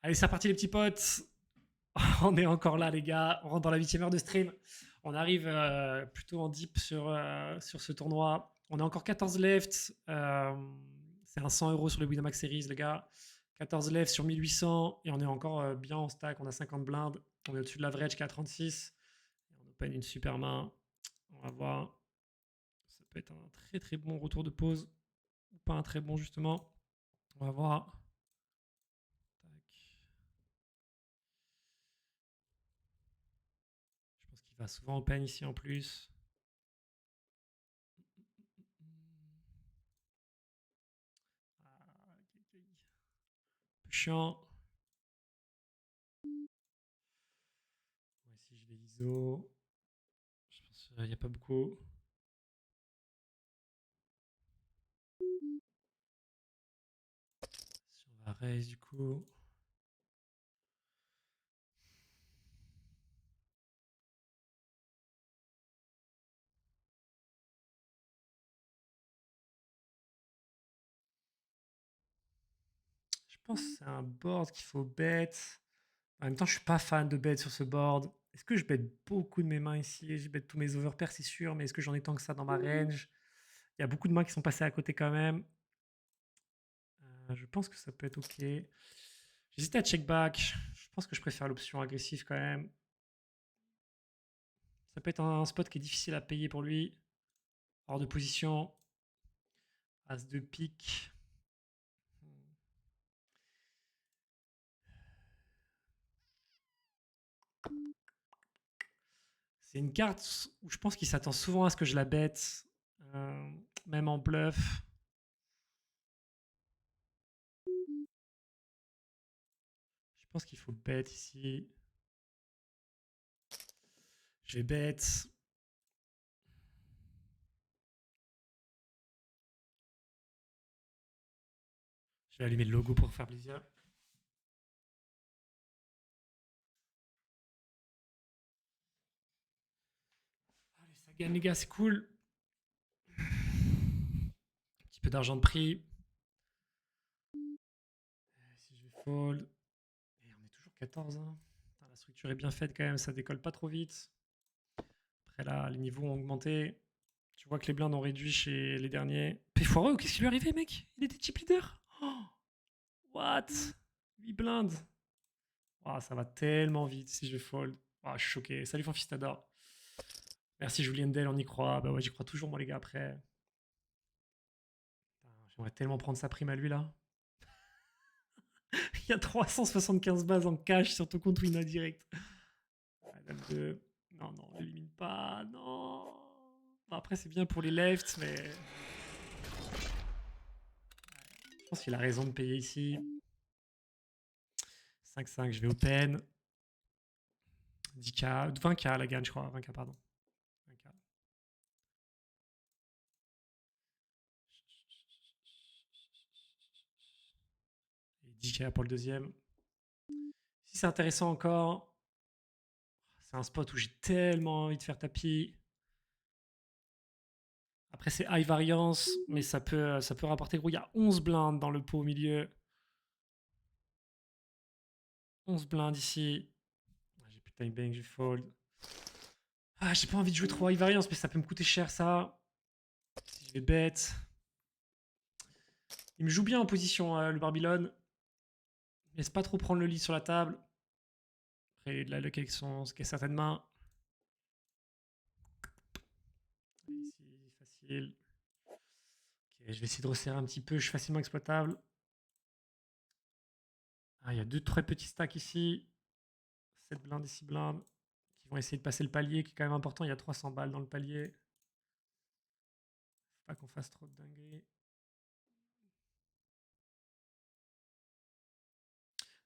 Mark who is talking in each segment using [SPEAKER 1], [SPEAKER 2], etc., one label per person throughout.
[SPEAKER 1] Allez, c'est reparti les petits potes. On est encore là les gars. On rentre dans la 8e heure de stream. On arrive plutôt en deep sur ce tournoi. On a encore 14 left. C'est un 100 € sur le Winamax Series les gars. 14 left sur 1800 et on est encore bien en stack. On a 50 blindes. On est au-dessus de l'average qui est à 36. Et on open une super main. On va voir. Ça peut être un très très bon retour de pause. Ou pas un très bon justement. On va voir. Je pense qu'il va souvent open ici en plus. Un peu chiant. Ici, je vais ISO. Je pense qu'il n'y a pas beaucoup. Si on va raise du coup. Je pense que c'est un board qu'il faut bet. En même temps, je suis pas fan de bet sur ce board. Est-ce que je bet beaucoup de mes mains ici? Je bet tous mes overpairs, c'est sûr, mais est-ce que j'en ai tant que ça dans ma range? Il y a beaucoup de mains qui sont passées à côté quand même. Je pense que ça peut être ok. J'hésite à check back. Je pense que je préfère l'option agressive quand même. Ça peut être un spot qui est difficile à payer pour lui. Hors de position. As de pique. C'est une carte où je pense qu'il s'attend souvent à ce que je la bête, même en bluff. Je pense qu'il faut bet ici. Je vais bet. Je vais allumer le logo pour faire plaisir. Allez, ça gagne les gars, c'est cool. Un petit peu d'argent de prix. Si je vais fold. Et on est toujours 14. Hein. La structure est bien faite quand même, ça décolle pas trop vite. Après là, les niveaux ont augmenté. Tu vois que les blindes ont réduit chez les derniers. P4E, qu'est-ce qui lui est arrivé, mec? Il était chip leader. Oh, what? 8 blindes. Oh, ça va tellement vite si je fold. Oh, je suis choqué. Salut Fanfistador. Merci Julien Del, on y croit. Bah ouais, j'y crois toujours, moi, les gars, après. J'aimerais tellement prendre sa prime à lui, là. Il y a 375 bases en cash sur ton compte Wina direct. Dame 2. Non, non, on l'élimine pas. Non. Bon, après, c'est bien pour les lefts, mais. Je pense qu'il a raison de payer ici. 5-5, je vais open. 10K, 20K la gagne, je crois. 20K, pardon. 20K. Et 10K pour le deuxième. Si c'est intéressant encore, c'est un spot où j'ai tellement envie de faire tapis. Après, c'est high variance, mais ça peut rapporter gros. Il y a 11 blindes dans le pot au milieu. 11 blindes ici. J'ai plus de time bank, je fold. Ah, j'ai pas envie de jouer trop high variance, mais ça peut me coûter cher ça. Si je vais bet. Il me joue bien en position, le Babylone. Laisse pas trop prendre le lead sur la table. Après, il a de la luck avec certaines mains. Ici, facile. Ok, je vais essayer de resserrer un petit peu. Je suis facilement exploitable. Ah, il y a 2 très petits stacks ici. 7 blindes et 6 blindes. Qui vont essayer de passer le palier, qui est quand même important. Il y a 300 balles dans le palier. Faut pas qu'on fasse trop de dingueries.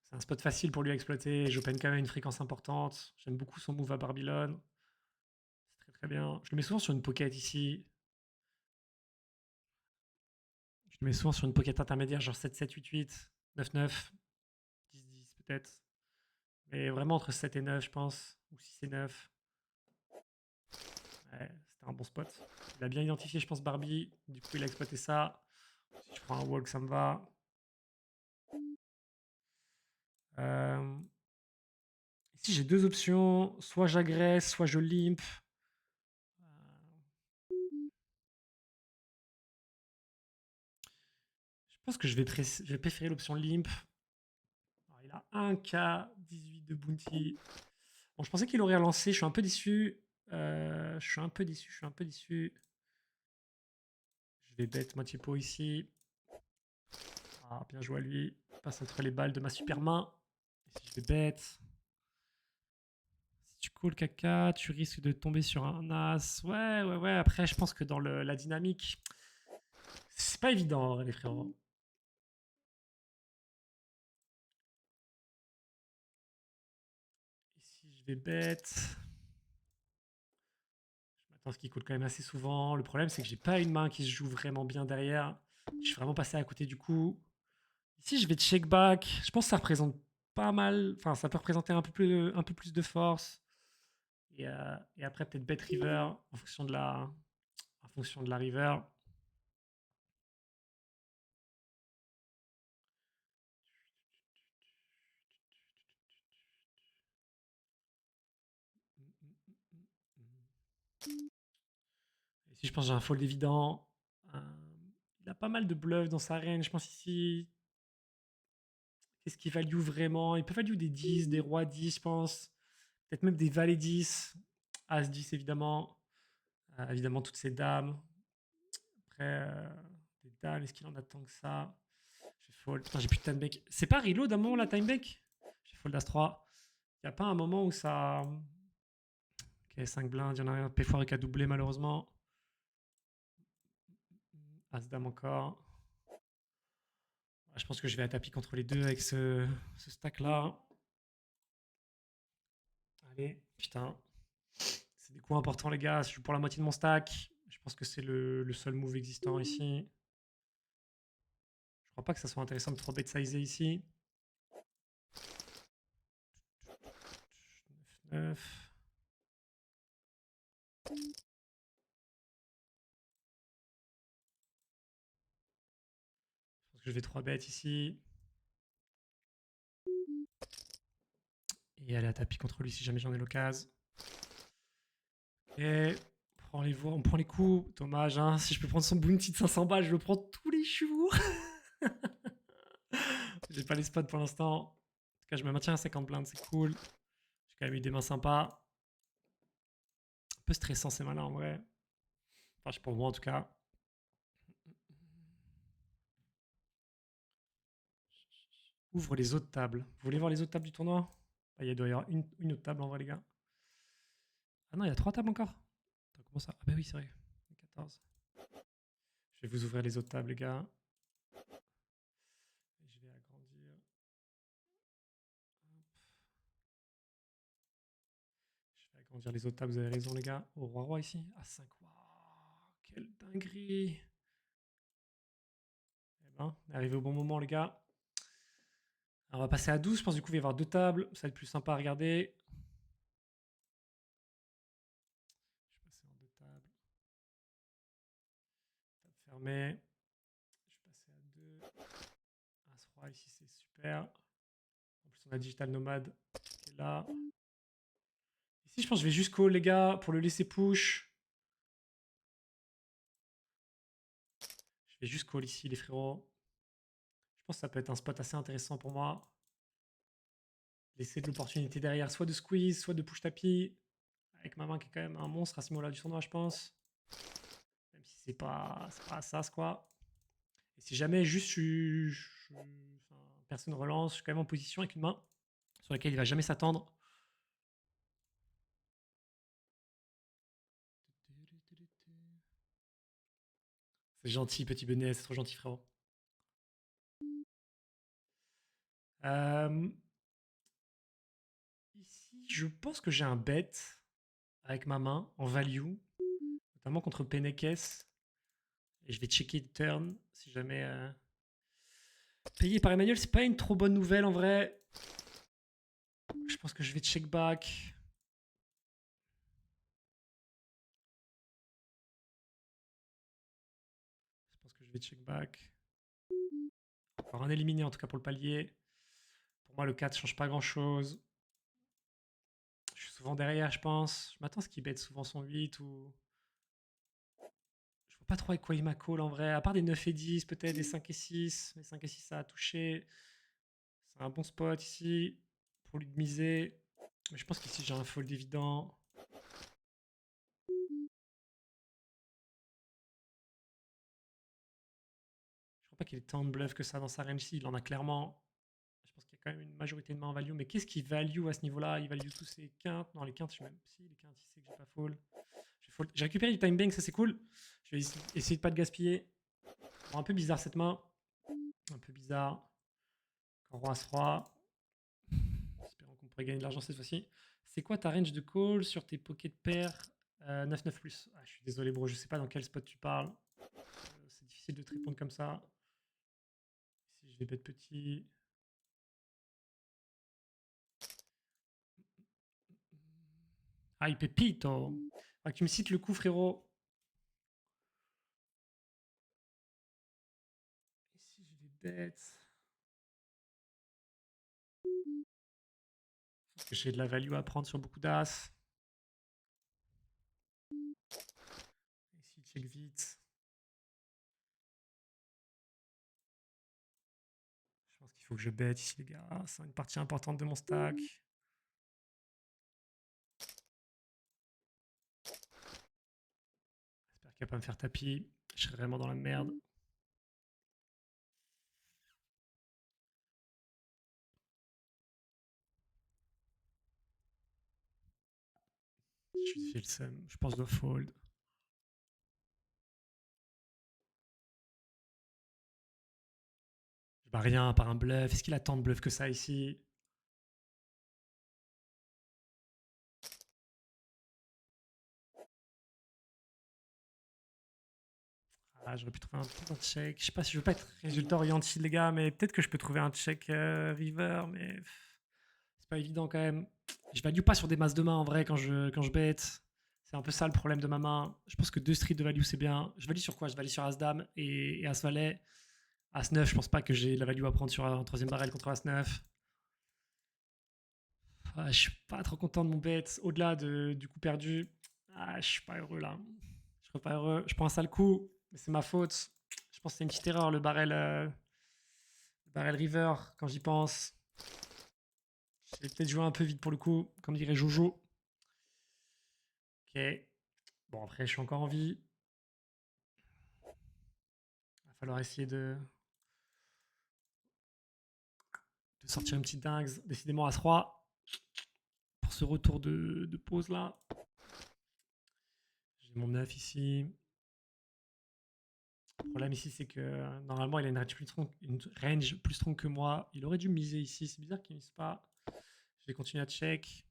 [SPEAKER 1] C'est un spot facile pour lui à exploiter. J'open quand même une fréquence importante. J'aime beaucoup son move à Babylone. C'est très très bien. Je le mets souvent sur une pocket ici. Je le mets souvent sur une pocket intermédiaire, genre 7-7-8-8, 9-9, 10-10 peut-être. Mais vraiment entre 7 et 9, je pense. Ou 6 et 9. Ouais, c'était un bon spot. Il a bien identifié, je pense, Barbie. Du coup, il a exploité ça. Si je prends un walk, ça me va. Si j'ai deux options, soit j'agresse, soit je limp. Je pense que je vais préférer l'option limp. Alors, il a 1K 18 de bounty. Bon, je pensais qu'il aurait relancé. Je suis un peu déçu. Je suis un peu déçu. Je suis un peu déçu. Je vais bet moitié pot ici. Ah, bien joué à lui. Il passe entre les balles de ma super main. Et si je vais bet. Si tu calls caca, tu risques de tomber sur un as. Ouais, ouais, ouais. Après, je pense que dans la dynamique, c'est pas évident, les frérots. Ici, je vais bet. Je m'attends à ce qu'il coule quand même assez souvent. Le problème, c'est que j'ai pas une main qui se joue vraiment bien derrière. Je suis vraiment passé à côté du coup. Ici, je vais check back. Je pense que ça représente pas mal. Enfin, ça peut représenter un peu plus de force. Et après, peut-être bet river en fonction de la river. Et si je pense que j'ai un fold évident, euh, il a pas mal de bluffs dans sa range. Je pense ici, qu'est-ce qu'il value vraiment? Il peut value des 10, des rois 10, je pense. Peut-être même des valets 10. As 10, évidemment. Évidemment, toutes ces dames. Après, des dames, est-ce qu'il en a tant que ça? J'ai fold. Putain, j'ai plus de time bank. C'est pas reload d'un moment la time bank? J'ai fold as 3. Il n'y a pas un moment où ça. Ok, 5 blindes. Il y en a un P foiré qui a doublé malheureusement. As dame encore. Je pense que je vais à tapis contre les deux avec ce stack là. Allez, putain. C'est des coups importants, les gars. Je suis pour la moitié de mon stack. Je pense que c'est le seul move existant ici. Je crois pas que ça soit intéressant de trop bet sizer ici. 9. Je pense que je vais 3 bêtes ici. Et aller à tapis contre lui si jamais j'en ai l'occasion. Et on prend les coups. Dommage, hein. Si je peux prendre son bounty de 500 balles, je le prends tous les jours. J'ai pas les spots pour l'instant. En tout cas, je me maintiens à 50 blindes, c'est cool. J'ai quand même eu des mains sympas. Un peu stressant ces mains-là en vrai. Enfin, je pour moi en tout cas. Ouvre les autres tables. Vous voulez voir les autres tables du tournoi? Ah, il doit y avoir une autre table en vrai, les gars. Ah non, il y a 3 tables encore. Attends, comment ça? Ah bah oui, c'est vrai. 14. Je vais vous ouvrir les autres tables, les gars. Et je vais agrandir. Je vais agrandir les autres tables, vous avez raison, les gars. Oh, roi-roi ici. Ah, 5. Waouh, quelle dinguerie. Eh ben, on est arrivé au bon moment, les gars. Alors, on va passer à 12. Je pense du coup, il va y avoir 2 tables. Ça va être plus sympa à regarder. Je vais passer en 2 tables. Table fermée. Je vais passer à 2. As-roi ici, c'est super. En plus, on a Digital Nomad qui est là. Ici, je pense que je vais juste call, les gars, pour le laisser push. Je vais juste call ici, les frérots. Je pense que ça peut être un spot assez intéressant pour moi. Laisser de l'opportunité derrière, soit de squeeze, soit de push tapis. Avec ma main qui est quand même un monstre à ce moment-là du tournoi, je pense. Même si c'est pas Assas, quoi. Et si jamais juste personne relance, je suis quand même en position avec une main sur laquelle il va jamais s'attendre. C'est gentil, petit Benet, c'est trop gentil, frérot. Euh, Ici, je pense que j'ai un bet avec ma main en value, notamment contre Penekes. Et je vais checker le turn si jamais. Payé par Emmanuel, c'est pas une trop bonne nouvelle en vrai. Je pense que je vais check back. Je pense que je vais check back. Encore un éliminé en tout cas pour le palier. Pour moi, le 4 change pas grand chose. souvent derrière, je pense. Je m'attends à ce qu'il bête souvent son 8 ou... Je vois pas trop avec quoi il m'a call en vrai. À part des 9 et 10, peut-être des 5 et 6. Mais 5 et 6, ça a touché. C'est un bon spot ici pour lui de miser. Mais je pense qu'ici, j'ai un fold évident. Je crois pas qu'il ait tant de bluff que ça dans sa range ici. Il en a clairement. Je pense qu'il y a quand même une majorité de mains en value. Mais qu'est-ce qu'il value à ce niveau-là? Il value tous ses quintes. Non, les quintes, je sais même si. Les quintes, il sait que j'ai pas fold. J'ai récupéré du time bank, ça c'est cool. Je vais essayer de pas de gaspiller. Bon, un peu bizarre cette main. Un peu bizarre. Quand roi as-roi. Espérons qu'on pourrait gagner de l'argent cette fois-ci. C'est quoi ta range de call sur tes pocket pairs 9-9 plus? Ah, je suis désolé bro, je sais pas dans quel spot tu parles. C'est difficile de te répondre comme ça. Si je vais bet petit. Ah, il pépito. Ah, tu me cites le coup frérot. Et si je vais bet? Parce que j'ai de la value à prendre sur beaucoup d'as. Ici, check vite. Je pense qu'il faut que je bet ici, les gars. C'est une partie importante de mon stack. J'espère qu'il va pas me faire tapis. Je serais vraiment dans la merde. Je fais le seum. Je pense que je dois fold. Je bats rien par un bluff. Est-ce qu'il a tant de bluff que ça ici? Ah, j'aurais pu trouver un check. Je sais pas si je veux pas être résultat orienté, les gars, mais peut-être que je peux trouver un check river, mais c'est pas évident quand même. Je value pas sur des masses de main en vrai quand je bet. C'est un peu ça le problème de ma main. Je pense que 2 streets de value c'est bien. Je value sur quoi? Je value sur As-Dame et As-Valet. As-9, je pense pas que j'ai la value à prendre sur un troisième barrel contre As-9. Ah, je suis pas trop content de mon bet. Au-delà du coup perdu, ah, je suis pas heureux là. Je suis pas heureux. Je prends un sale coup, mais c'est ma faute. Je pense que c'est une petite erreur le barrel river quand j'y pense. J'ai peut-être joué un peu vite pour le coup, comme dirait Jojo. Ok. Bon, après, je suis encore en vie. Il va falloir essayer de sortir une petite dingue. Décidément, As-Roi. Pour ce retour de pause là. J'ai mon 9 ici. Le problème ici, c'est que normalement, il a une range plus strong que moi. Il aurait dû miser ici. C'est bizarre qu'il mise pas. Je vais continuer à check.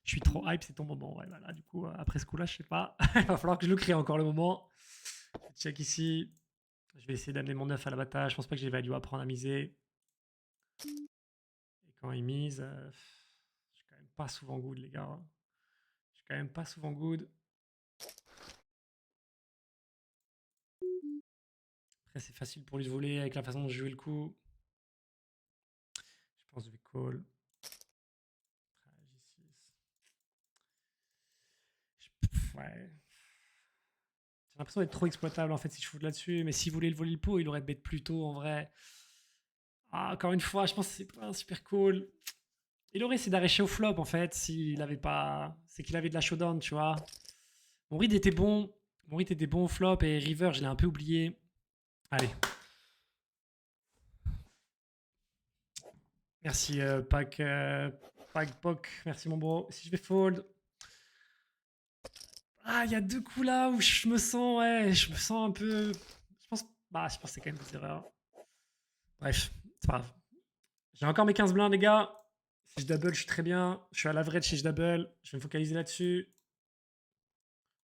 [SPEAKER 1] Je suis trop hype, c'est ton moment. Ouais, voilà, du coup, après ce coup-là, je sais pas. Il va falloir que je le crée encore le moment. Je check ici. Je vais essayer d'amener mon 9 à l'abattage. Je pense pas que j'ai value à prendre à miser. Et quand il mise, je suis quand même pas souvent good, les gars. Je suis quand même pas souvent good. Après, c'est facile pour lui de voler avec la façon dont je joue le coup. Je pense que je vais call. Ouais. J'ai l'impression d'être trop exploitable en fait si je fout là-dessus. Mais s'il voulait le voler le pot, il aurait bet plus tôt en vrai. Ah, encore une fois, je pense que c'est pas un super call. Il aurait essayé d'arracher au flop en fait s'il avait pas. C'est qu'il avait de la showdown, tu vois. Mon read était bon. Mon read était bon au flop et river, je l'ai un peu oublié. Allez. Merci Pac Poc. Merci mon bro. Si je vais fold. Ah, il y a 2 coups là où je me sens, ouais, je me sens un peu. Je pense que c'est quand même des erreurs. Bref, c'est pas grave. J'ai encore mes 15 blindes, les gars. Si je double, je suis très bien. Je suis à l'average si je double. Je vais me focaliser là-dessus.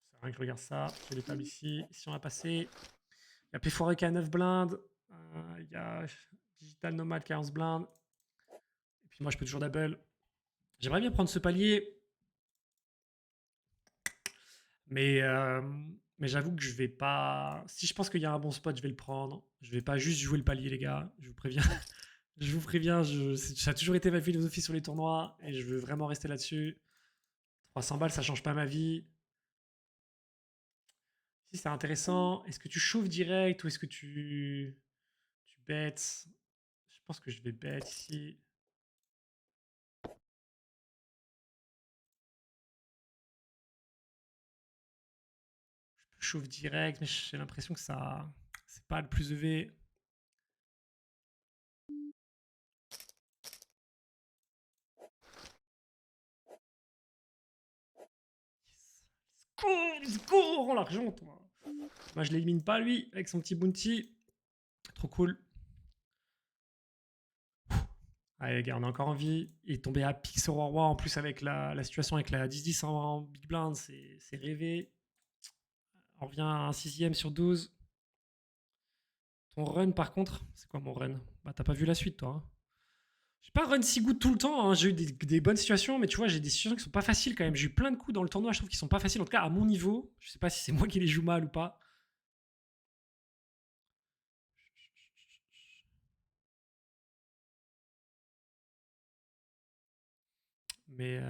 [SPEAKER 1] C'est rien que je regarde ça. J'ai les tables ici. Si on a passé. Il y a P4 qui a 9 blindes. Il y a Digital Nomad qui a 11 blindes. Et puis moi, je peux toujours double. J'aimerais bien prendre ce palier. Mais, euh, mais j'avoue que je vais pas. Si je pense qu'il y a un bon spot, je vais le prendre. Je vais pas juste jouer le palier, les gars. Je vous préviens. Je vous préviens, ça a toujours été ma philosophie sur les tournois et je veux vraiment rester là-dessus. 300 balles, ça change pas ma vie. Si c'est intéressant, est-ce que tu chauffes direct ou est-ce que tu bêtes? Je pense que je vais bet ici. Je chauffe direct, mais j'ai l'impression que ça, c'est pas le plus EV. Let's go, rends l'argent, toi. Moi, je l'élimine pas, lui, avec son petit bounty. Trop cool. Allez, les gars, on a encore envie. Il est tombé à pique sur roi. En plus, avec la situation avec la 10-10 en big blind, c'est rêvé. On revient à un 6ème sur 12. Ton run, par contre, c'est quoi mon run? Bah, t'as pas vu la suite, toi. Hein. J'ai pas run si good tout le temps. Hein. J'ai eu des bonnes situations, mais tu vois, j'ai des situations qui sont pas faciles quand même. J'ai eu plein de coups dans le tournoi, je trouve qu'ils sont pas faciles. En tout cas, à mon niveau, je sais pas si c'est moi qui les joue mal ou pas. Mais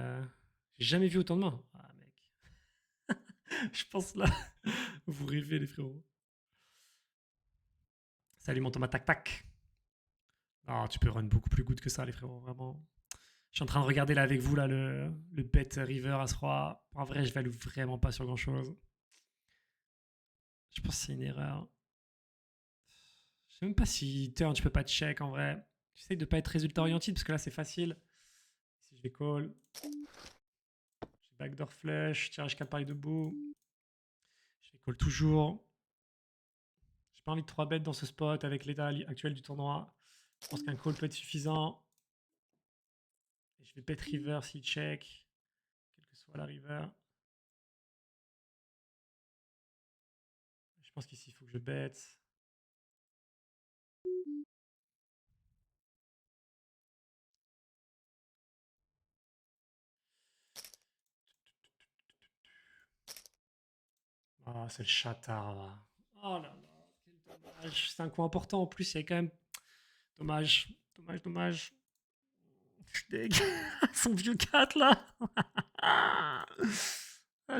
[SPEAKER 1] j'ai jamais vu autant de mains. Ah, mec. Je pense là, vous rêvez, les frérots. Salut, mon Thomas, tac tac. Ah, tu peux run beaucoup plus good que ça, les frérots, vraiment. Je suis en train de regarder là avec vous là, le bet river à ce roi. En vrai, je value vraiment pas sur grand chose. Je pense que c'est une erreur. Je sais même pas si turn, tu peux pas check en vrai. J'essaye de pas être résultat orienté parce que là c'est facile. Si je vais call, j'ai backdoor flush, tirage 4 pareil debout. Je vais call toujours. J'ai pas envie de 3 bêtes dans ce spot avec l'état actuel du tournoi. Je pense qu'un call peut être suffisant. Et je vais bet river s'il check, quelle que soit la river. Je pense qu'ici il faut que je bet. Ah, c'est le chatard là. Oh là là, quel dommage. C'est un coup important en plus, il y a quand même. Dommage, dommage, dommage. Je suis deg. Son vieux 4 là. Ah,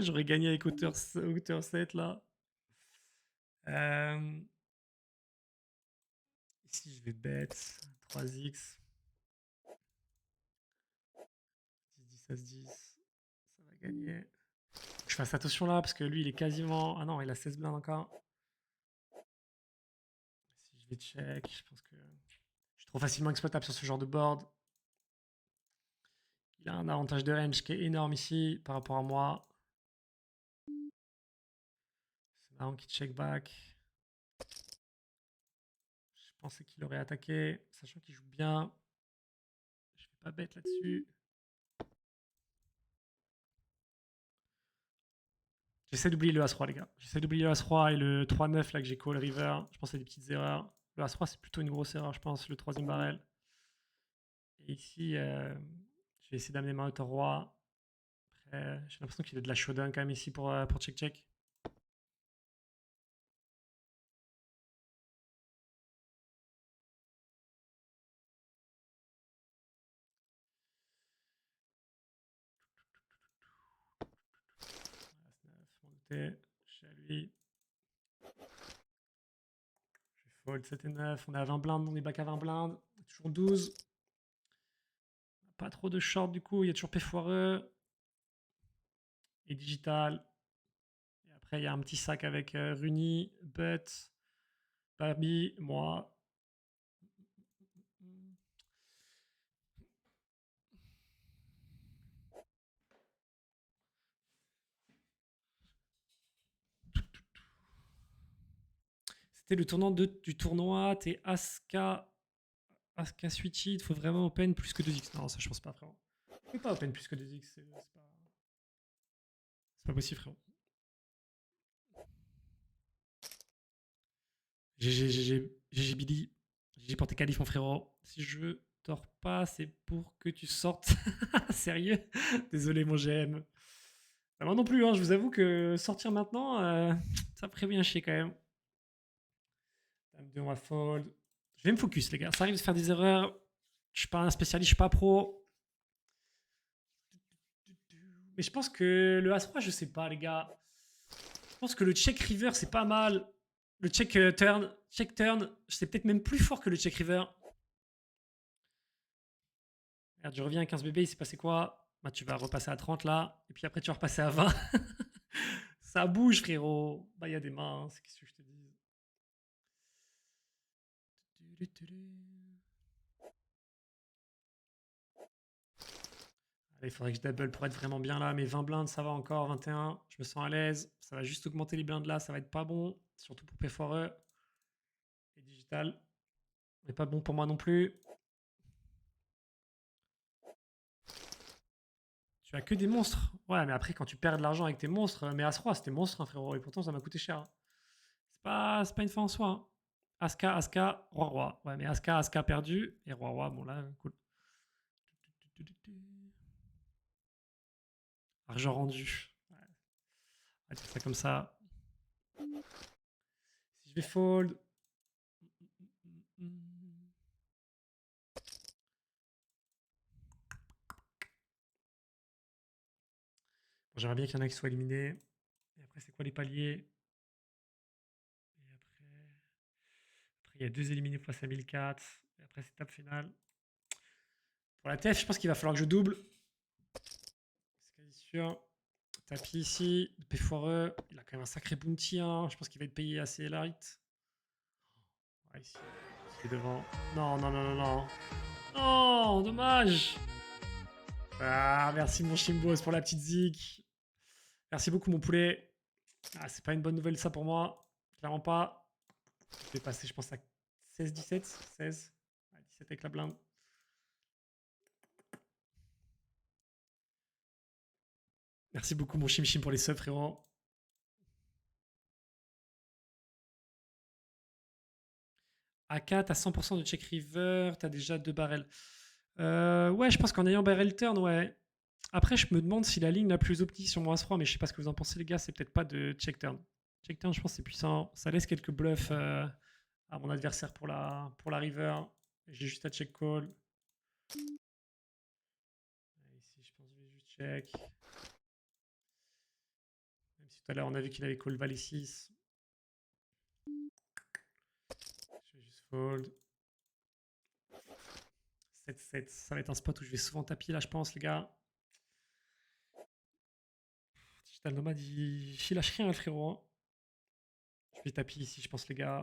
[SPEAKER 1] j'aurais gagné avec hauteur 7 là. Euh, ici, je vais bet 3x. 10, 10, 10. Ça va gagner. Je fasse attention là parce que lui, il est quasiment. Ah non, il a 16 blindes encore. Si je vais check, je pense que je suis trop facilement exploitable sur ce genre de board. Il a un avantage de range qui est énorme ici par rapport à moi. C'est marrant qu'il check back. Je pensais qu'il aurait attaqué, sachant qu'il joue bien. Je vais pas bête là-dessus. J'essaie d'oublier le As-Roi, les gars. J'essaie d'oublier le As-Roi et le 3-9 là que j'ai call river. Je pense que c'est des petites erreurs. Le As-Roi, c'est plutôt une grosse erreur, je pense, le troisième barrel. Et ici, je vais essayer d'amener ma hauteur roi. Après, j'ai l'impression qu'il y a de la showdown quand même ici pour check-check. As-9, je suis à lui. Je vais fold 7 et 9. On est à 20 blindes, on est back à 20 blindes. Toujours 12. Pas trop de short du coup, il y a toujours P foireux. Et digital. Et après, il y a un petit sac avec Runi, But, Barbie, moi. C'était le tournant du tournoi. T'es Aska Switchy. Il faut vraiment open plus que 2x. Non, ça, je pense pas, frérot. Je peux pas open plus que 2x. C'est pas possible, frérot. GG Billy. GG pour tes qualifs, mon frérot. Si je dors pas, c'est pour que tu sortes. Sérieux? Désolé, mon GM. Moi non plus, hein, je vous avoue que sortir maintenant, ça me ferait bien chier quand même. Dame 2, on va fold. Je vais me focus, les gars. Ça arrive de faire des erreurs. Je suis pas un spécialiste, je suis pas pro. Mais je pense que le As-Roi, je sais pas, les gars. Je pense que le check river, c'est pas mal. Le check turn, c'est peut-être même plus fort que le check river. Regarde, je reviens à 15 bébés, il s'est passé quoi? Bah, tu vas repasser à 30 là, et puis après tu vas repasser à 20. Ça bouge, frérot. Bah, il y a des mains, hein, c'est qu'est-ce que je te dis. Allez, il faudrait que je double pour être vraiment bien là. Mais 20 blindes, ça va encore. 21, je me sens à l'aise. Ça va juste augmenter les blindes là, ça va être pas bon. Surtout pour P4E. Et digital. Mais pas bon pour moi non plus. Tu as que des monstres. Ouais, mais après, quand tu perds de l'argent avec tes monstres, mais As-Roi, c'était monstre, hein, frérot. Et pourtant, ça m'a coûté cher, hein. C'est pas une fin en soi, hein. Aska, Aska, Roi, Roi. Ouais, mais Aska, Aska perdu. Et Roi, Roi, bon là, cool. Argent rendu. Ouais. On va dire ça comme ça. Si je vais fold. Bon, j'aimerais bien qu'il y en a qui soient éliminés. Et après, c'est quoi les paliers? Et après, il y a 2 éliminés face à 1004. Et après, c'est table finale. Pour la TF, je pense qu'il va falloir que je double. C'est quasi sûr. Tapis ici. P foireux. Il a quand même un sacré bounty, hein. Je pense qu'il va être payé assez light. Ouais, ici. Il est devant. Non, non, non, non, non. Non, dommage. Ah, merci mon Shimbos pour la petite zik. Merci beaucoup mon poulet. Ah, c'est pas une bonne nouvelle ça pour moi. Clairement pas. Je vais passer, je pense, à 16-17. 16. Ouais, 17 avec la blinde. Merci beaucoup mon Chim Chim pour les subs, frérot. AK, t'as 100% de check river, t'as déjà 2 barrels. Ouais, je pense qu'en ayant barrel turn, ouais. Après, je me demande si la ligne la plus optique sur mon As-Roi, mais je sais pas ce que vous en pensez, les gars, c'est peut-être pas de check turn. Check turn, je pense que c'est puissant. Ça laisse quelques bluffs à mon adversaire pour la river. J'ai juste à check call. Ici, je pense que je vais juste check. Même si tout à l'heure, on a vu qu'il avait call valet 6. Je vais juste fold. 7-7. Ça va être un spot où je vais souvent tapis là, je pense, les gars. Digital Nomad, il lâche rien, le frérot, hein. Je vais tapis ici, je pense, les gars.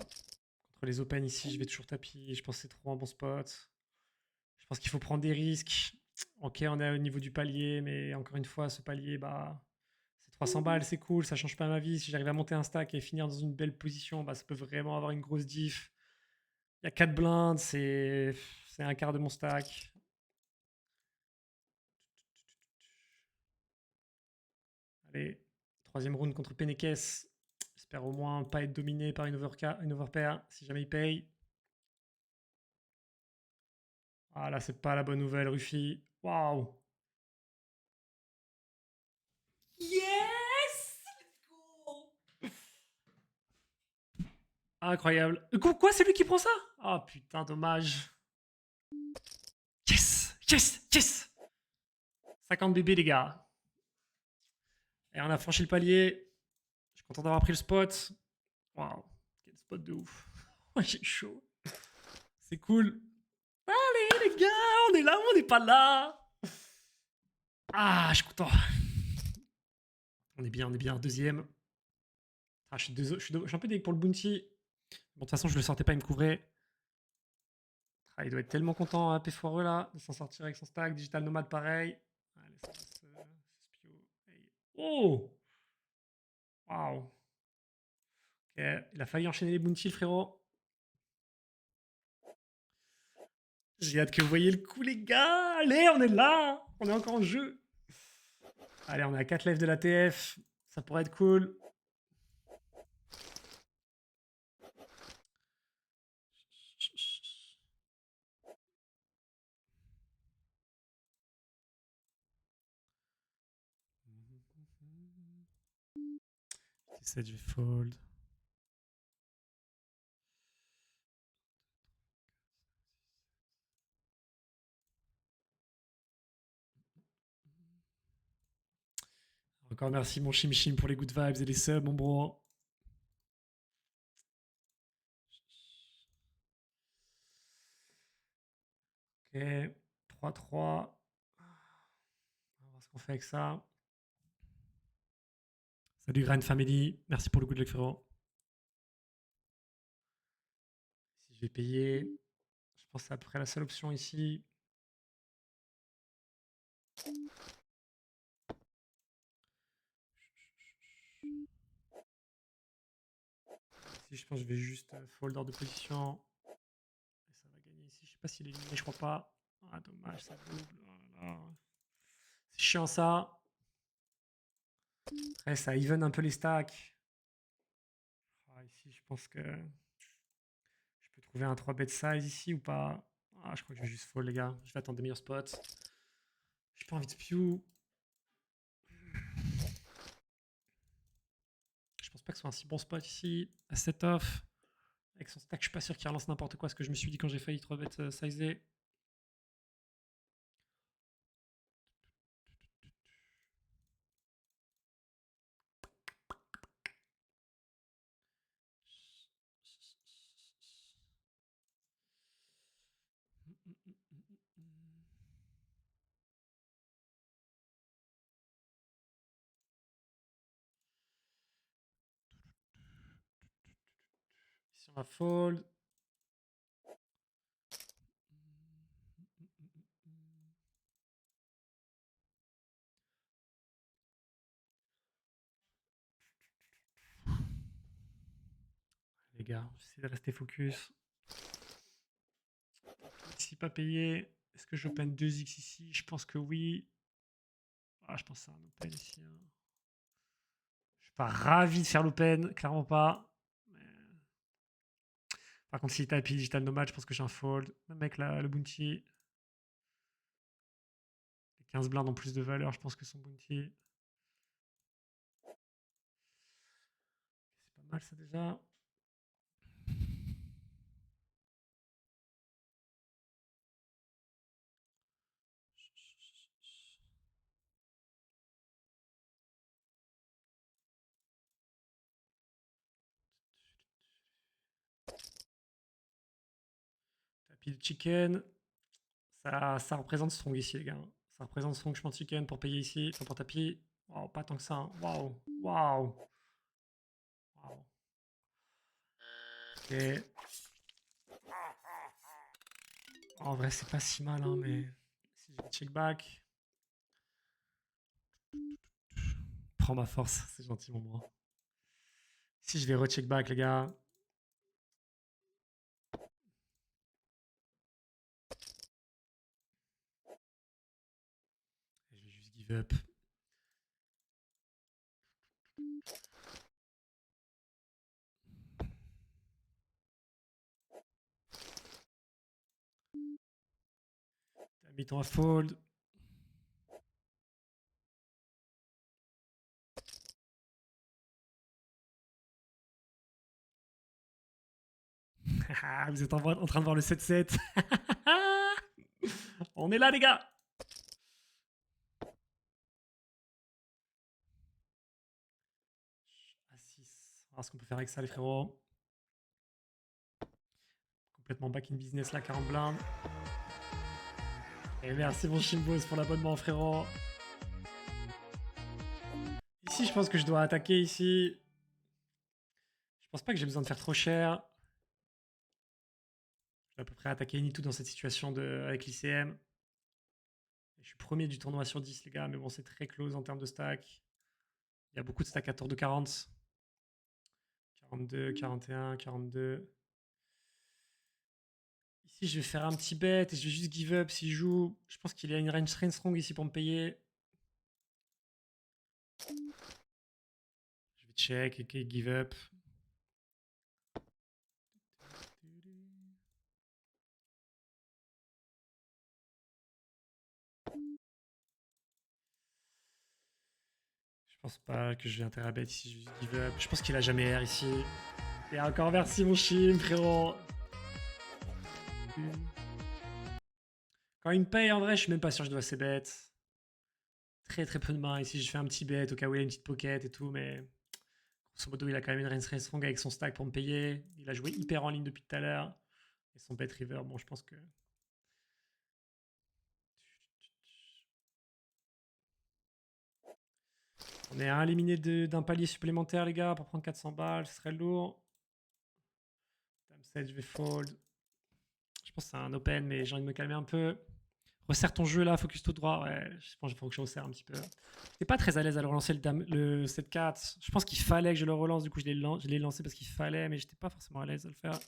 [SPEAKER 1] Contre les open ici, je vais toujours tapis. Je pense que c'est trop un bon spot. Je pense qu'il faut prendre des risques. Ok, on est au niveau du palier, mais encore une fois, ce palier, bah, c'est 300 balles, c'est cool, ça change pas ma vie. Si j'arrive à monter un stack et finir dans une belle position, bah, ça peut vraiment avoir une grosse diff. Il y a 4 blindes, c'est un quart de mon stack. Allez, troisième round contre Penekes. J'espère au moins pas être dominé par une overpair si jamais il paye. Ah là, c'est pas la bonne nouvelle, Ruffy. Waouh! Yes! Let's go! Incroyable. Quoi, c'est lui qui prend ça? Ah putain, dommage. Yes! Yes! Yes! 50 bébés, les gars. Et on a franchi le palier. Je suis content d'avoir pris le spot. Waouh, quel spot de ouf. J'ai chaud. C'est cool. Allez, les gars, on est là ou on n'est pas là? Ah, je suis content. On est bien, on est bien. Deuxième. Ah, je suis désolé, je suis un peu dégueu pour le bounty. Bon, de toute façon, je le sortais pas, il me couvrait. Ah, il doit être tellement content à P4E là, de s'en sortir avec son stack. Digital Nomad, pareil. Allez, ça va se spio. Hey. Oh! Waouh! Ok, il a failli enchaîner les bounties, le frérot. J'ai hâte que vous voyez le coup, les gars. Allez, on est là. On est encore en jeu. Allez, on est à 4 lives de la TF. Ça pourrait être cool. J'essaie, je vais fold. Encore merci mon Chim Chim pour les good vibes et les subs, mon bro. Ok, 3-3. On va voir ce qu'on fait avec ça. Salut Grind Family, merci pour le good luck frérot. Si je vais payer, je pense que c'est à peu près la seule option ici. Ici, je pense que je vais juste fold hors de position. Et ça va gagner ici. Je sais pas s'il est éliminé, je crois pas. Ah, dommage, ça double. Voilà. C'est chiant ça. Après, ça even un peu les stacks. Ah, ici, je pense que je peux trouver un 3 bet size ici ou pas. Ah, je crois que je vais juste fold, les gars. Je vais attendre des meilleurs spots. J'ai pas envie de spew. Je pense pas que ce soit un si bon spot ici. À set off. Avec son stack, je suis pas sûr qu'il relance n'importe quoi. Ce que je me suis dit quand j'ai failli 3 bet sizer. Ici, on va fold. Les gars, j'essaie de rester focus. Ici, pas payé. Est-ce que j'open 2x ici? Je pense que oui. Ah, je pense que c'est un open ici. Hein. Je suis pas ravi de faire l'open, clairement pas. Mais... Par contre, si tapis digital nomade, je pense que j'ai un fold. Même avec le bounty. Les 15 blindes ont plus de valeur, je pense que son bounty. C'est pas mal ça déjà. Tapis de chicken. Ça représente strong ici, les gars. Ça représente strong, je pense, chicken pour payer ici. Enfin, pour tapis. Waouh, pas tant que ça. Hein. Waouh. Waouh. Waouh. Ok. En vrai, c'est pas si mal, hein, mais si je vais check back. Prends ma force, c'est gentil, mon bro. Si je vais recheck back, les gars. Je vais juste give up. T'as mis ton fold. Vous êtes en train de voir le 7-7. On est là, les gars. À 6. On va voir ce qu'on peut faire avec ça, les frérots. Complètement back in business, là, 40 blindes. Et merci, mon Shimbos, pour l'abonnement, frérot. Ici, je pense que je dois attaquer ici. Je pense pas que j'ai besoin de faire trop cher. Je vais à peu près attaquer Nitu dans cette situation avec l'ICM. Je suis premier du tournoi sur 10, les gars, mais bon, c'est très close en termes de stack. Il y a beaucoup de stacks à tour de 40. 42, 41, 42. Ici, je vais faire un petit bet et je vais juste give up s'il joue. Je pense qu'il y a une range train strong ici pour me payer. Je vais check et give up. Je pense pas que je vais intérêt à bet ici, je vais juste give up. Je pense qu'il a jamais R ici. Et encore merci mon chim, frérot. Quand il me paye, en vrai, je suis même pas sûr que je dois assez bet. Très très peu de mains. Ici, je fais un petit bet au cas où il a une petite pocket et tout, mais grosso modo, il a quand même une range très strong avec son stack pour me payer. Il a joué hyper en ligne depuis tout à l'heure. Et son bet river, bon, je pense que. On est à éliminer d'un palier supplémentaire, les gars, pour prendre 400 balles. Ce serait lourd. Dame 7, je vais fold. Je pense que c'est un open, mais j'ai envie de me calmer un peu. Resserre ton jeu là, focus tout droit. Ouais, je pense qu'il faut que je resserre un petit peu. J'étais pas très à l'aise à le relancer le 7-4. Je pense qu'il fallait que je le relance, du coup je l'ai lancé parce qu'il fallait, mais j'étais pas forcément à l'aise à le faire.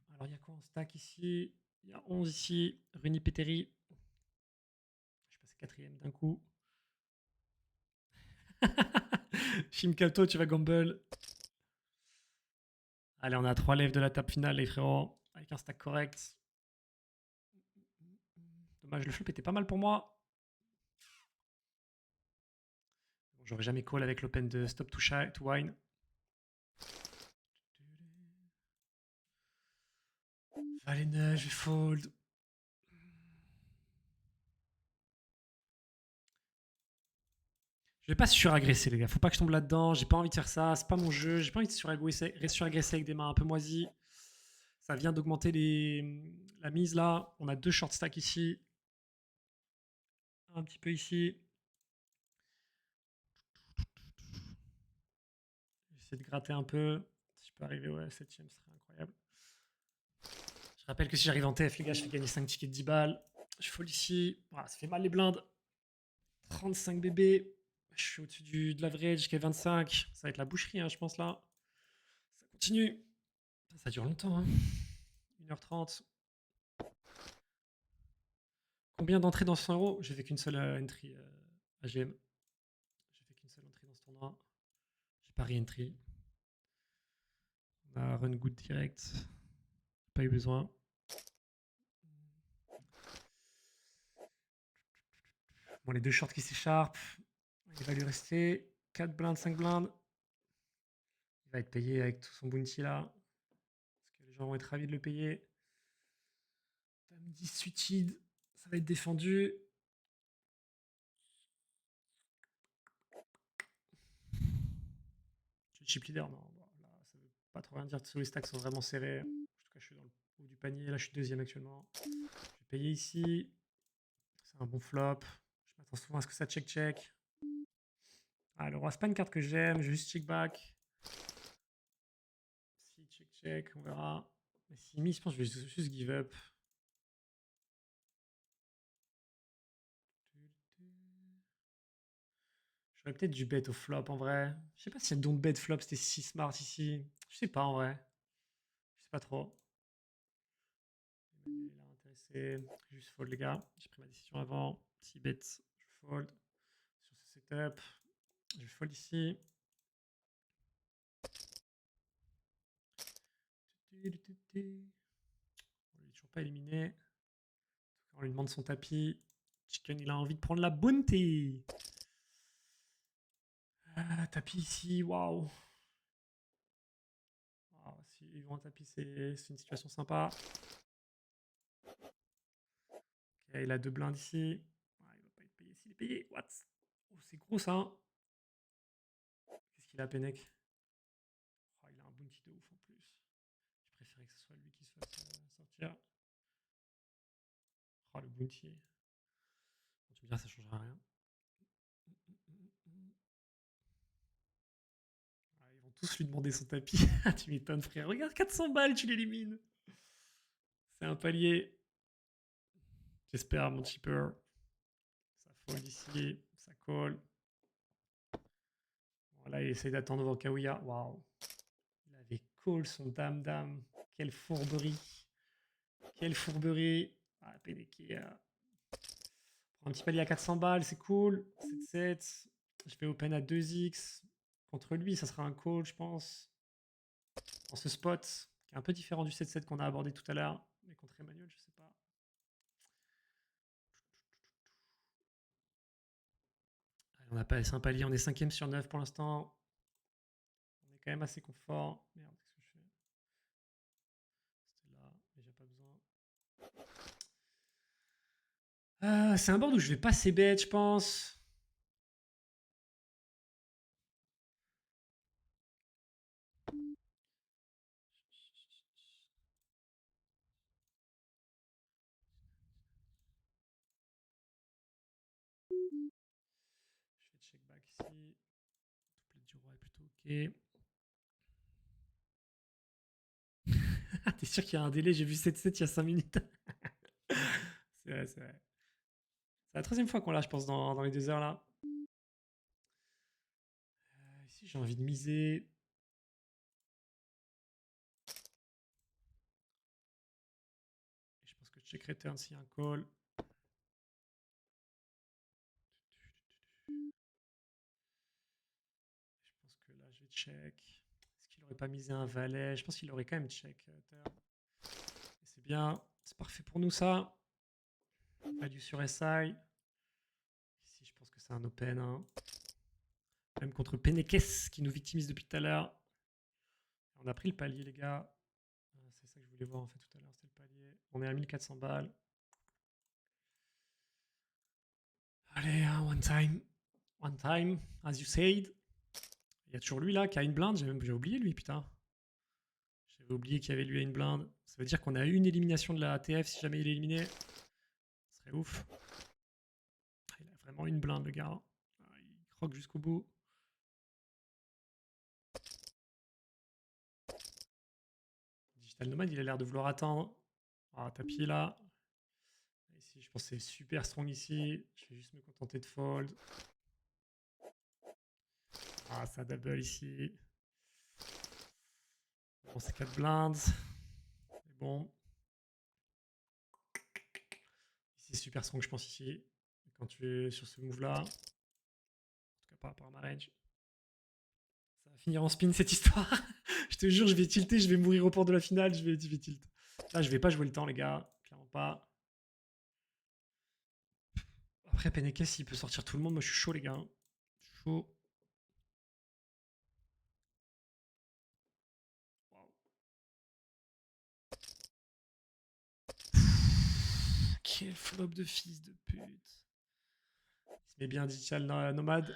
[SPEAKER 1] Alors il y a quoi en stack ici? Il y a 11 ici. Runi Peteri. Je passe quatrième d'un coup. Shimkato, tu vas gamble. Allez, on a 3 lèvres de la table finale, les frérots. Avec un stack correct. Dommage, le flop était pas mal pour moi. J'aurais jamais call avec l'open de stop to wine. Valet 9, je vais fold. Je vais pas suragresser, les gars. Faut pas que je tombe là-dedans. J'ai pas envie de faire ça. C'est pas mon jeu. J'ai pas envie de suragresser avec des mains un peu moisies. Ça vient d'augmenter la mise là. On a 2 short stacks ici. Un petit peu ici. J'essaie de gratter un peu. Si je peux arriver au 7ème, ce serait incroyable. Je rappelle que si j'arrive en TF, les gars, je fais gagner 5 tickets de 10 balles. Je fold ici. Voilà, ça fait mal les blindes. 35 bébés. Je suis au-dessus de l'average jusqu'à 25. Ça va être la boucherie, hein, je pense là. Ça continue. Ça dure longtemps. Hein. 1h30. Combien d'entrées dans 100 euros? J'ai fait qu'une seule entry AGM. J'ai fait qu'une seule entrée dans ce tournoi. J'ai pas re-entry. On a run good direct. Pas eu besoin. Bon, les 2 shorts qui s'écharpent. Il va lui rester 4 blindes, 5 blindes. Il va être payé avec tout son bounty là. Parce que les gens vont être ravis de le payer. Dame 10 suited. Ça va être défendu. Chip leader, non. Bon, là, ça veut pas trop rien dire. Tous les stacks sont vraiment serrés. En tout cas, je suis dans le haut du panier. Là, je suis deuxième actuellement. Je vais payer ici. C'est un bon flop. Je m'attends souvent à ce que ça check-check. Ah, le roi, c'est pas une carte que j'aime. Je vais juste check-back. Si check-check, on verra. Mais si mis, je pense que je vais juste give up. J'aurais peut-être du bet au flop en vrai. Je sais pas si un don't bet flop c'était si smart ici. Je sais pas en vrai. Je sais pas trop. Il a intéressé. Juste fold les gars. J'ai pris ma décision avant. Si bet, je fold. Sur ce setup. Je fold ici. On est toujours pas éliminé. On lui demande son tapis. Chicken, il a envie de prendre la bounty. Ah, tapis ici, waouh. Wow, si ils vont un tapis, c'est une situation sympa. Okay, il a 2 blindes ici. Ah, il va pas être payé s'il est payé. What? Oh, c'est gros ça. Hein. Qu'est-ce qu'il a, Pennec? Oh, il a un bounty de ouf en plus. Je préférais que ce soit lui qui se fasse sortir. Oh, le bounty. Bon, tu me diras, ça changera rien. Ah, ils vont tous lui demander son tapis. Tu m'étonnes, frère. Regarde, 400 balles, tu l'élimines. C'est un palier. J'espère, mon cheaper. Ça fold ici. Ça colle. Bon, là, il essaie d'attendre devant Kaouya. Waouh. Il avait call son dame-dame. Quelle fourberie. Quelle fourberie. Ah, PDK. Un petit palier à 400 balles, c'est cool. 7-7. Je vais open à 2x. Contre lui, ça sera un call, je pense. Dans ce spot, qui est un peu différent du 7-7 qu'on a abordé tout à l'heure. Mais contre Emmanuel, je sais pas. Allez, on a passé un palier, on est 5ème sur 9 pour l'instant. On est quand même assez confort. Merde, qu'est-ce que je fais? C'était là, mais j'ai pas besoin. C'est un board où je vais passer bête, je pense. Je fais check back ici. Doublette du roi est plutôt ok. T'es sûr qu'il y a un délai? J'ai vu 7-7 il y a 5 minutes. C'est vrai, c'est vrai. C'est la troisième fois qu'on l'a, je pense, dans les 2 heures là. Ici, j'ai envie de miser. Et je pense que check return s'il y a un call. Je pense que là, je vais check. Est-ce qu'il aurait pas misé un valet? Je pense qu'il aurait quand même check turn. Et c'est bien. C'est parfait pour nous, ça. Value sur SI. Ici, je pense que c'est un open. Hein. Même contre Penekes qui nous victimise depuis tout à l'heure. On a pris le palier, les gars. C'est ça que je voulais voir en fait tout à l'heure, c'était le palier. On est à 1400 balles. Allez, hein, one time. One time, as you said. Il y a toujours lui là qui a une blinde. J'ai oublié lui, putain. J'avais oublié qu'il y avait lui à une blinde. Ça veut dire qu'on a une élimination de la ATF si jamais il est éliminé. Ce serait ouf. Il a vraiment une blinde, le gars. Il croque jusqu'au bout. Digital Nomad, il a l'air de vouloir attendre. Ah, tapis là. Ici, je pense que c'est super strong ici. Je vais juste me contenter de fold. Ah, ça double ici. Bon, c'est 4 blindes. C'est bon. Ici, c'est super strong, je pense, ici. Quand tu es sur ce move-là. En tout cas, par rapport à ma range. Ça va finir en spin, cette histoire. Je te jure, je vais tilter, je vais mourir au port de la finale, je vais tilt. Là, je vais pas jouer le temps, les gars. Clairement pas. Après, Penekes, il peut sortir tout le monde. Moi, je suis chaud, les gars. Je suis chaud. Wow. Quel flop de fils de pute. Il se met bien digital nomade.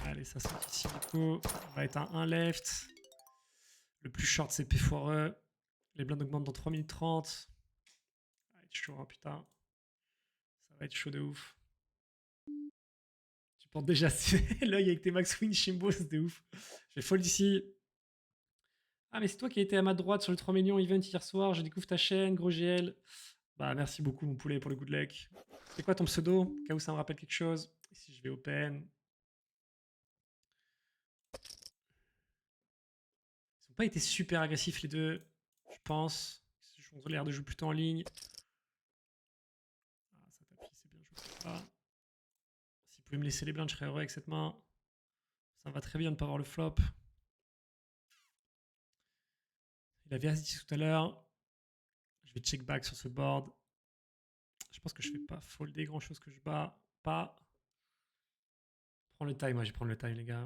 [SPEAKER 1] Allez, ça sort ici, du coup. On va être un 1 left. Le plus short, c'est P foireux. Les blindes augmentent dans 3 minutes 30. Ça va être chaud, hein, putain. Ça va être chaud de ouf. Tu portes déjà l'œil avec tes max win Shimbo, c'était ouf. Je vais fold ici. Ah, mais c'est toi qui as été à ma droite sur le 3 millions event hier soir. Je découvre ta chaîne, gros GL. Bah, merci beaucoup, mon poulet, pour le good luck. C'est quoi ton pseudo? Au cas où ça me rappelle quelque chose. Ici, je vais open. Ils n'ont pas été super agressifs, les deux, je pense. Ils ont l'air de jouer plutôt en ligne. Ah, ça tapis, c'est bien joué. Ça. S'il pouvait me laisser les blindes, je serais heureux avec cette main. Ça me va très bien de ne pas avoir le flop. Il avait as dit tout à l'heure. Je vais check back sur ce board. Je pense que je ne fais pas folder grand chose que je bats pas. Prends le time, moi je vais prendre le time, les gars.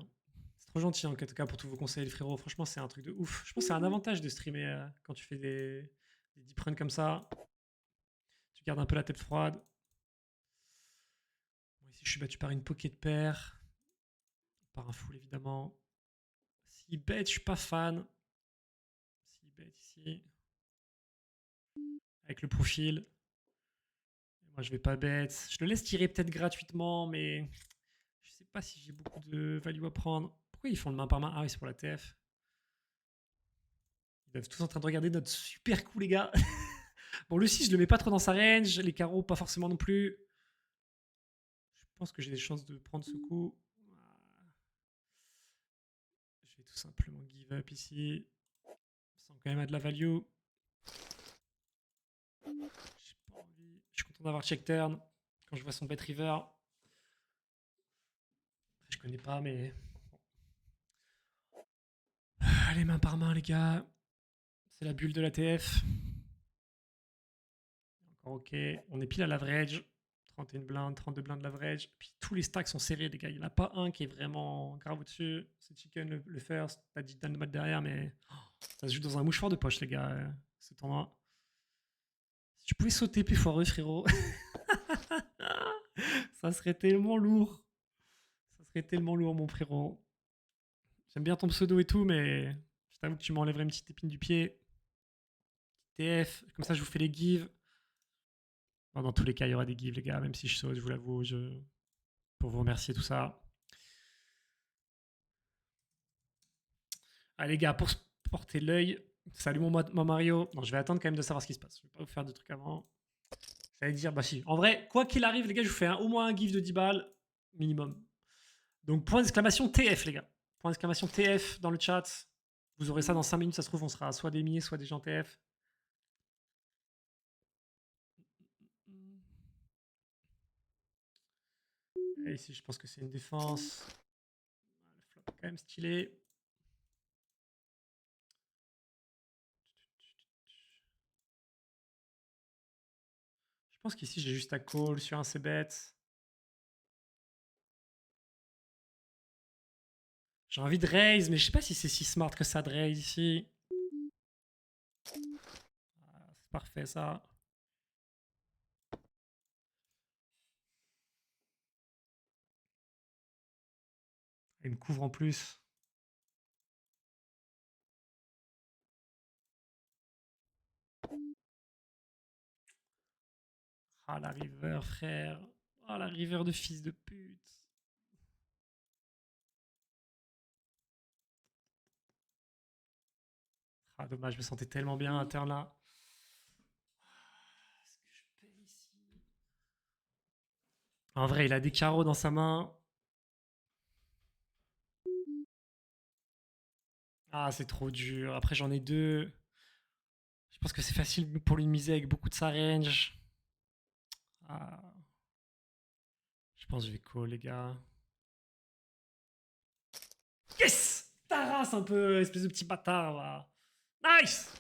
[SPEAKER 1] C'est trop gentil en tout cas pour tous vos conseils, les frérots. Franchement, c'est un truc de ouf. Je pense que c'est un avantage de streamer quand tu fais des deep runs comme ça. Tu gardes un peu la tête froide. Moi, ici, je suis battu par une pocket paire. Par un full, évidemment. Si bet, je suis pas fan. Si bet ici. Avec le profil. Moi, je vais pas bet. Je le laisse tirer peut-être gratuitement, mais je sais pas si j'ai beaucoup de value à prendre. Pourquoi ils font le main par main? Ah oui, c'est pour la TF. Ils doivent tous en train de regarder notre super coup, les gars. Bon, le 6, je le mets pas trop dans sa range. Les carreaux, pas forcément non plus. Je pense que j'ai des chances de prendre ce coup. Je vais tout simplement give up ici. Sans quand même à de la value. J'ai pas envie. Je suis content d'avoir check turn. Quand je vois son bet river. Après, je connais pas, mais. Allez, main par main, les gars. C'est la bulle de la TF. Encore ok. On est pile à l'average. 31 blindes, 32 blindes l'average. Puis tous les stacks sont serrés, les gars. Il n'y en a pas un qui est vraiment grave au-dessus. C'est Chicken le first. T'as Digital Nomad derrière, mais ça se joue dans un mouchoir de poche, les gars, ce tournoi. Si tu pouvais sauter plus foireux, frérot. Ça serait tellement lourd. Ça serait tellement lourd, mon frérot. J'aime bien ton pseudo et tout, mais je t'avoue que tu m'enlèverais une petite épine du pied. TF, comme ça je vous fais les gives. Bon, dans tous les cas, il y aura des gives, les gars, même si je saute, je vous l'avoue, pour vous remercier, tout ça. Allez, les gars, pour se porter l'œil, salut mon Mario. Non, je vais attendre quand même de savoir ce qui se passe. Je vais pas vous faire de trucs avant. J'allais dire, bah si. En vrai, quoi qu'il arrive, les gars, je vous fais au moins un gif de 10 balles, minimum. Donc, point d'exclamation TF, les gars. Point d'exclamation TF dans le chat. Vous aurez ça dans 5 minutes, ça se trouve, on sera soit des milliers, soit des gens TF. Et ici, je pense que c'est une défense. Le flop est quand même stylé. Je pense qu'ici, j'ai juste à call sur un c-bet. J'ai envie de raise, mais je sais pas si c'est si smart que ça de raise ici. Ah, c'est parfait, ça. Il me couvre en plus. Ah, la river, frère. Ah, la river de fils de pute. Ah, dommage, je me sentais tellement bien à turn là. Est-ce que je paye ici? En vrai, il a des carreaux dans sa main. Ah, c'est trop dur. Après, j'en ai deux. Je pense que c'est facile pour lui de miser avec beaucoup de sa range. Ah, je pense que je vais call, les gars. Yes! Ta race un peu, espèce de petit bâtard, là. Nice!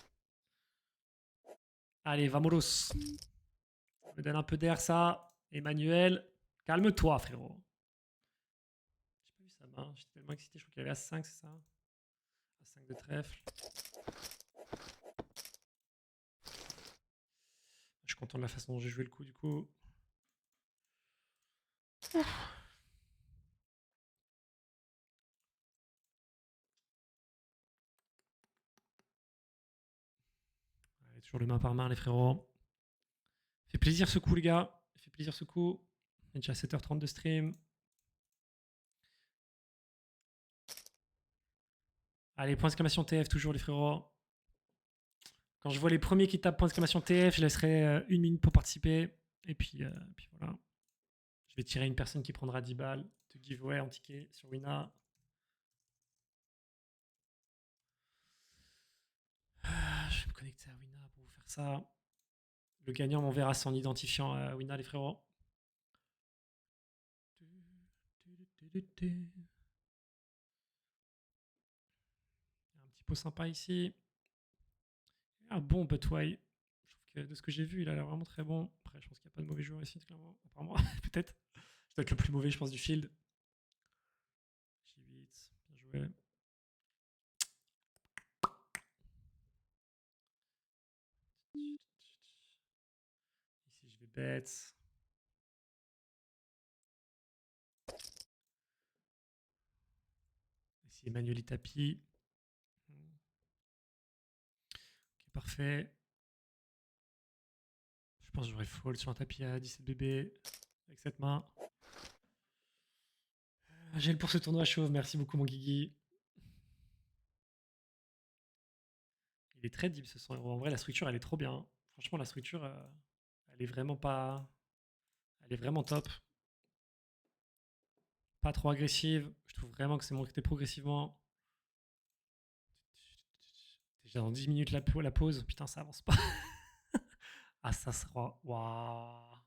[SPEAKER 1] Allez, vamonos. Ça me donne un peu d'air, ça. Emmanuel, calme-toi, frérot. J'ai pas vu sa main. J'étais tellement excité. Je crois qu'il avait As-5, c'est ça? As-5 de trèfle. Je suis content de la façon dont j'ai joué le coup, du coup. Allez, toujours le main par main, les frérots. Fait plaisir ce coup, les gars. Fait plaisir ce coup. Il est déjà 7h30 de stream. Allez, point d'exclamation TF, toujours, les frérots. Quand je vois les premiers qui tapent point d'exclamation TF, je laisserai 1 minute pour participer. Et puis voilà. Je vais tirer une personne qui prendra 10 balles de giveaway en ticket sur Wina. Je vais me connecter à Wina pour vous faire ça. Le gagnant m'enverra son identifiant à Wina, les frérots. Un petit pot sympa ici. Un bon Butway. Je trouve que de ce que j'ai vu, il a l'air vraiment très bon. Après, je pense qu'il n'y a pas de mauvais joueur ici, clairement. Apparemment, peut-être. Je dois être le plus mauvais, je pense, du field. J8, bien joué. Ici, je vais bet. Ici, Emmanuel tapis. Ok, parfait. Je pense que j'aurais fold sur un tapis à 17 bébés avec cette main. J'ai le pour ce tournoi chauve. Merci beaucoup, mon Guigui. Il est très deep ce son. En vrai, la structure, elle est trop bien. Franchement, la structure, elle est vraiment pas. Elle est vraiment top. Pas trop agressive. Je trouve vraiment que c'est monté progressivement. Déjà dans 10 minutes la pause. Putain, ça avance pas. Ah, ça sera. Waouh.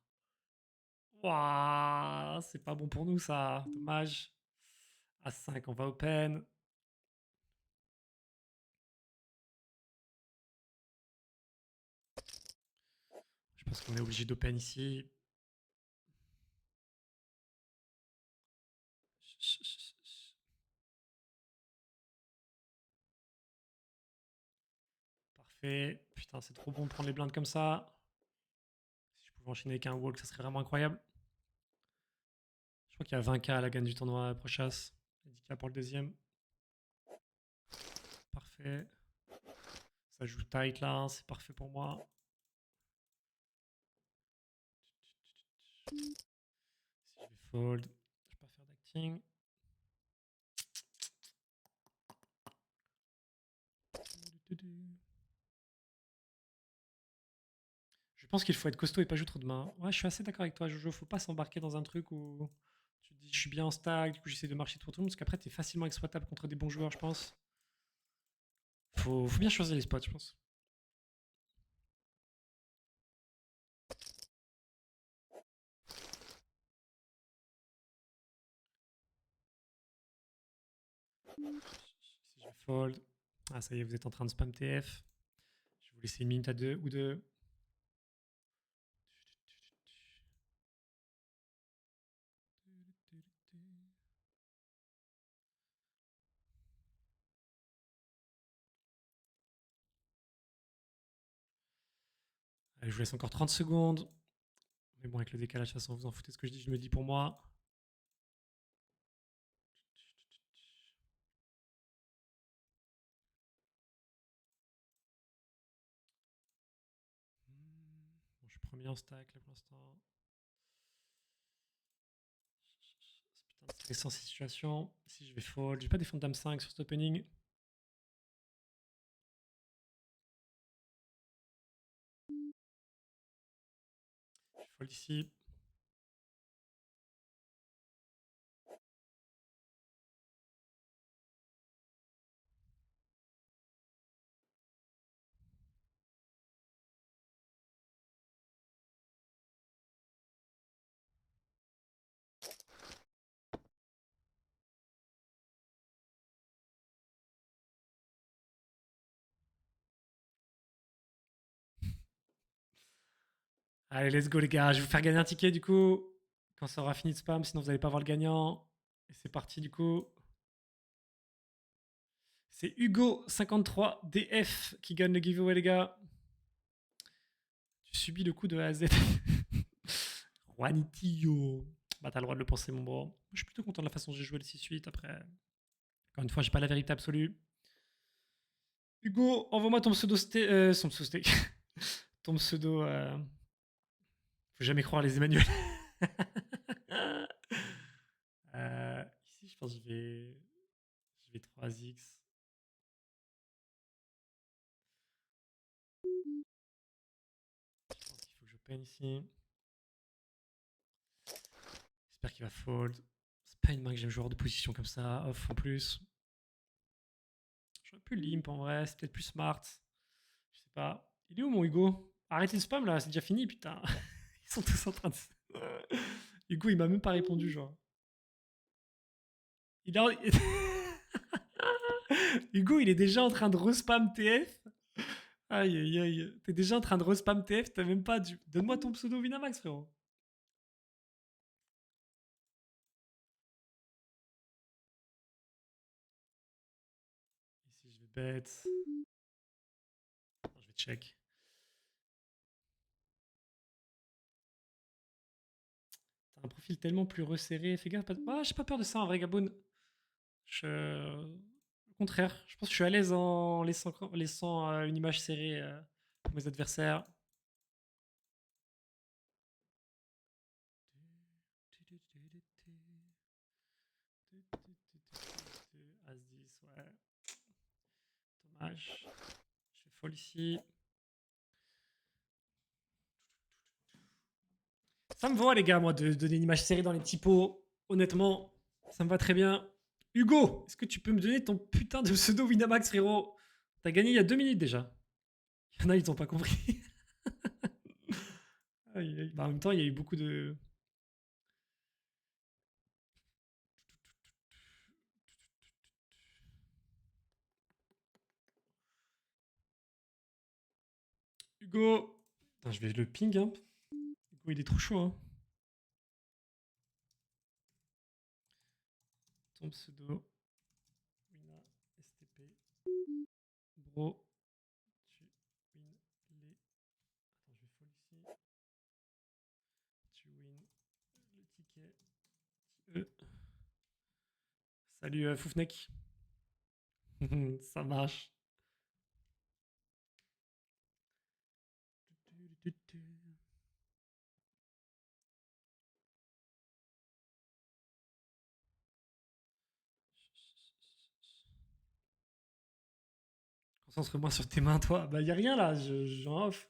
[SPEAKER 1] Waouh. C'est pas bon pour nous, ça. Dommage. A5, on va open. Je pense qu'on est obligé d'open ici. Parfait. Putain, c'est trop bon de prendre les blindes comme ça. pouvais enchaîner avec un walk, ça serait vraiment incroyable. Je crois qu'il y a 20k à la gagne du tournoi Prochass. 10k pour le deuxième. Parfait. Ça joue tight là, hein, c'est parfait pour moi. Si je vais fold, je vais pas faire d'acting. Je pense qu'il faut être costaud et pas jouer trop de mains. Ouais, je suis assez d'accord avec toi, Jojo. Faut pas s'embarquer dans un truc où tu te dis je suis bien en stack, du coup j'essaie de marcher tout le monde, parce qu'après t'es facilement exploitable contre des bons joueurs, je pense. Faut bien choisir les spots, je pense. Si je fold. Ah, ça y est, vous êtes en train de spam TF. Je vais vous laisser une minute à deux ou deux. Allez, je vous laisse encore 30 secondes. Mais bon, avec le décalage, de toute façon, vous en foutez ce que je dis, je me dis pour moi. Bon, je suis premier en stack là pour l'instant. C'est putain de stressant cette situation. Si je vais fold, je vais pas défendre dame 5 sur cet opening. Je fold ici. Allez, let's go les gars. Je vais vous faire gagner un ticket du coup. Quand ça aura fini de spam, sinon vous n'allez pas voir le gagnant. Et c'est parti du coup. C'est Hugo53DF qui gagne le giveaway les gars. Tu subis le coup de A à Z. Juanitillo. Bah t'as le droit de le penser mon bro. Je suis plutôt content de la façon dont j'ai joué le 6-8 après. Encore une fois, j'ai pas la vérité absolue. Hugo, envoie-moi ton pseudo son pseudo steak. Ton pseudo. Faut jamais croire les Emmanuel. Ici, je pense que je vais 3x. Je pense qu'il faut que je peine ici. J'espère qu'il va fold. C'est pas une main que j'aime jouer de position comme ça. Off en plus. J'aurais pu limp en vrai. C'est peut-être plus smart. Je sais pas. Il est où mon Hugo? Arrêtez le spam là, c'est déjà fini putain. Ils sont tous en train de. Hugo, il m'a même pas répondu, genre. Il a. Hugo, il est déjà en train de respam TF. Aïe aïe aïe. T'es déjà en train de respam TF, t'as même pas du. Donne-moi ton pseudo Winamax, frérot. Ici, je vais bet. Je vais check. T'as un profil tellement plus resserré. Fais gaffe. Ah, j'ai pas peur de ça en vrai, Gaboun. Au contraire, je pense que je suis à l'aise en laissant une image serrée pour mes adversaires. As-10, ouais. Dommage. Je fais folle ici. Ça me va, les gars, moi, de donner une image serrée dans les petits pots. Honnêtement, ça me va très bien. Hugo, est-ce que tu peux me donner ton putain de pseudo Winamax, frérot? T'as gagné il y a 2 minutes déjà. Il y en a, ils ont pas compris. Aïe, aïe. Bah, en même temps, il y a eu beaucoup de. Hugo. Putain, je vais le ping, hein. Hugo, il est trop chaud, hein. Ton pseudo. Wina STP. Bro. Tu win les. Attends, je vais fold ici. E. Salut Foufnek. Ça marche. Concentre-moi sur tes mains, toi. Bah, y a rien là, j'en off.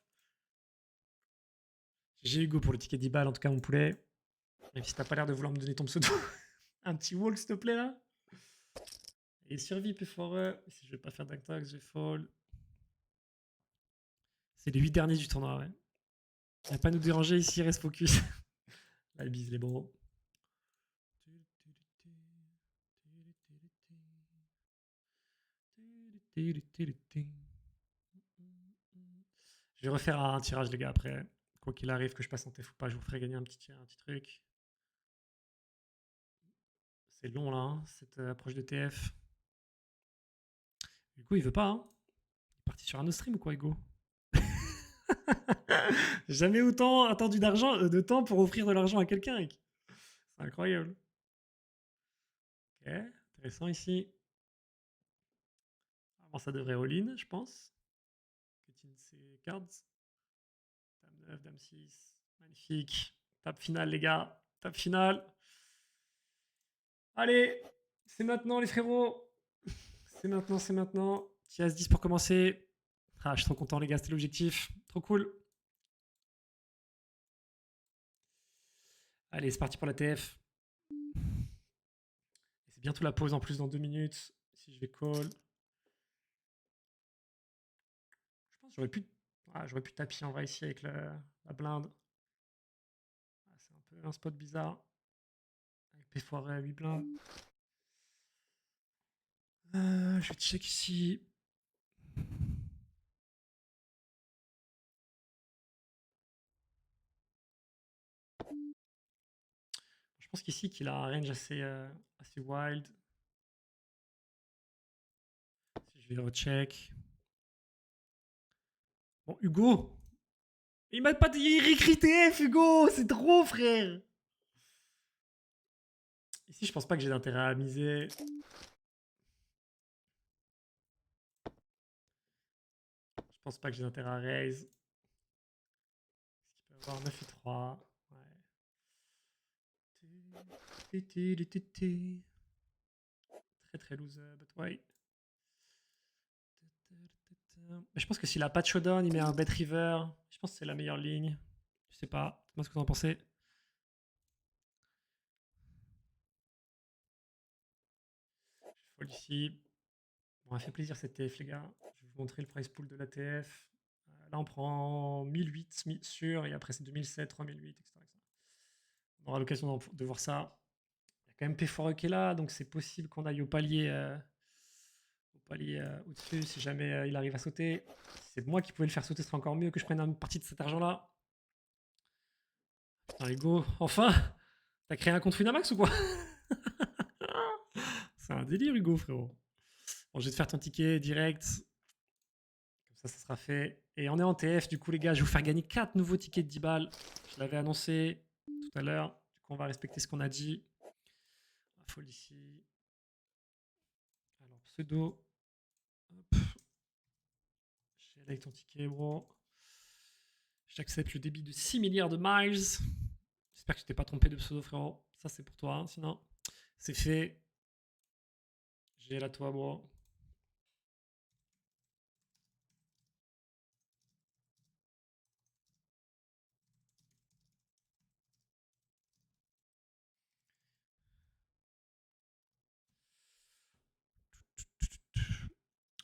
[SPEAKER 1] J'ai Hugo pour le ticket 10 balles, en tout cas, mon poulet. Même si t'as pas l'air de vouloir me donner ton pseudo. Un petit walk, s'il te plaît, là. Et survie, plus fort. Si je vais pas faire d'actax, je vais fall. C'est les 8 derniers du tournoi, ouais. Viens pas nous déranger ici, reste focus. La bise, les bros. Je vais refaire un tirage, les gars, après. Quoi qu'il arrive, que je passe en TF ou pas, je vous ferai gagner un petit truc. C'est long, là, hein, cette approche de TF. Hugo, il veut pas, hein. Il est parti sur un autre stream ou quoi, Hugo? Jamais autant attendu d'argent, de temps pour offrir de l'argent à quelqu'un, mec. C'est incroyable. Ok, intéressant ici. Avant, ça devrait all-in, je pense. Cutting ses cards. Dame 9, Dame 6. Magnifique. Table finale, les gars. Table finale. Allez, c'est maintenant, les frérots. C'est maintenant, c'est maintenant. Petit As-10 pour commencer. Ah, je suis trop content, les gars, c'était l'objectif. Trop cool. Allez, c'est parti pour la TF. C'est bientôt la pause en plus dans 2 minutes. Si je vais call. Je pense que j'aurais pu taper en vrai ici avec la blinde. Ah, c'est un peu un spot bizarre. Avec P foiré à 8 blindes. Je vais check ici. Je pense qu'ici qu'il a un range assez wild. Si je vais recheck. Bon, Hugo. Il m'a pas dit, il réécrit TF, Hugo. C'est trop, frère. Ici, je pense pas que j'ai d'intérêt à miser. Je pense pas que j'ai d'intérêt à raise. Est-ce qu'il peut avoir 9 et 3? Ouais. Très très loser, but why? Je pense que s'il a pas de showdown, il met un bet river. Je pense que c'est la meilleure ligne. Je sais pas. Dites-moi ce que vous en pensez. Je fold ici. Bon, ça fait plaisir cette TF, les gars. Je vais vous montrer le price pool de la TF. Là, on prend 1008 sûr, et après c'est 2007, 3008, etc. On aura l'occasion de voir ça. Il y a quand même P4E qui est là, donc c'est possible qu'on aille au palier au-dessus si jamais il arrive à sauter. Si c'est moi qui pouvais le faire sauter, ce serait encore mieux que je prenne une partie de cet argent-là. Putain, Hugo, enfin! T'as créé un compte Winamax ou quoi? C'est un délire, Hugo, frérot. Bon, je vais te faire ton ticket direct. Comme ça sera fait. Et on est en TF, du coup, les gars, je vais vous faire gagner 4 nouveaux tickets de 10 balles. Je l'avais annoncé tout à l'heure. Du coup, on va respecter ce qu'on a dit. On va fold ici. Alors, pseudo. Hop. J'ai avec ton ticket, bro. J'accepte le débit de 6 milliards de miles. J'espère que tu t'es pas trompé de pseudo, frérot. Ça, c'est pour toi. Hein. Sinon, c'est fait. J'ai la toi, bro.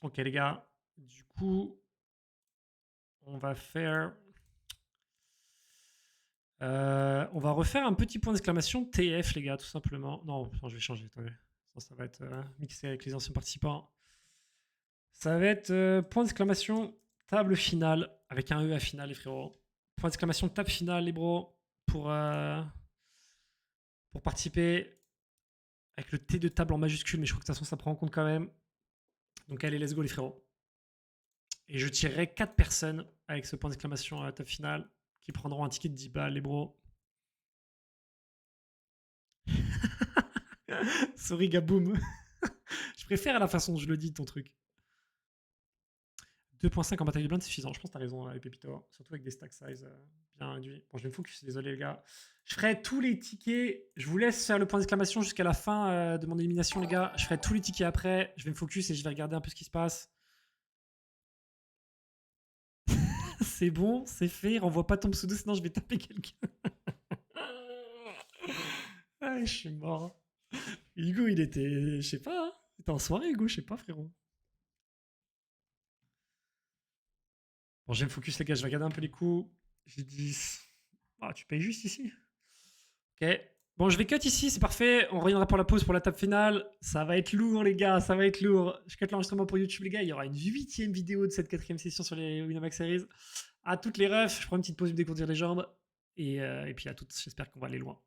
[SPEAKER 1] Ok, les gars. Du coup, on va faire. On va refaire un petit point d'exclamation TF, les gars, tout simplement. Non, je vais changer. Attendez. Ça va être mixé avec les anciens participants. Ça va être point d'exclamation table finale avec un E à finale, les frérots. Point d'exclamation table finale, les bros, pour participer avec le T de table en majuscule, mais je crois que de toute façon, ça prend en compte quand même. Donc, allez, let's go, les frérots. Et je tirerai 4 personnes avec ce point d'exclamation à la table finale qui prendront un ticket de 10 balles, les bros. Sorry, Gaboum. Je préfère la façon dont je le dis, ton truc. 2.5 en bataille de blind, c'est suffisant. Je pense que t'as raison, Pépito. Surtout avec des stack size bien réduits. Bon, je vais me focus, désolé les gars. Je ferai tous les tickets. Je vous laisse faire le point d'exclamation jusqu'à la fin de mon élimination, les gars. Je ferai tous les tickets après. Je vais me focus et je vais regarder un peu ce qui se passe. C'est bon, c'est fait. Renvoie pas ton pseudo, sinon je vais taper quelqu'un. Ah, je suis mort. Hugo, il était. Je sais pas. Hein. Il était en soirée, Hugo, je sais pas, frérot. Bon, je vais me focus, les gars. Je vais regarder un peu les coups. J'ai 10. Ah, tu payes juste ici. Ok. Bon, je vais cut ici, c'est parfait. On reviendra pour la pause pour la table finale. Ça va être lourd, les gars, ça va être lourd. Je cut l'enregistrement pour YouTube, les gars. Il y aura une 8e vidéo de cette 4e session sur les Winamax Series. À toutes les refs, je prends une petite pause, me décourdir les jambes. Et puis à toutes, j'espère qu'on va aller loin.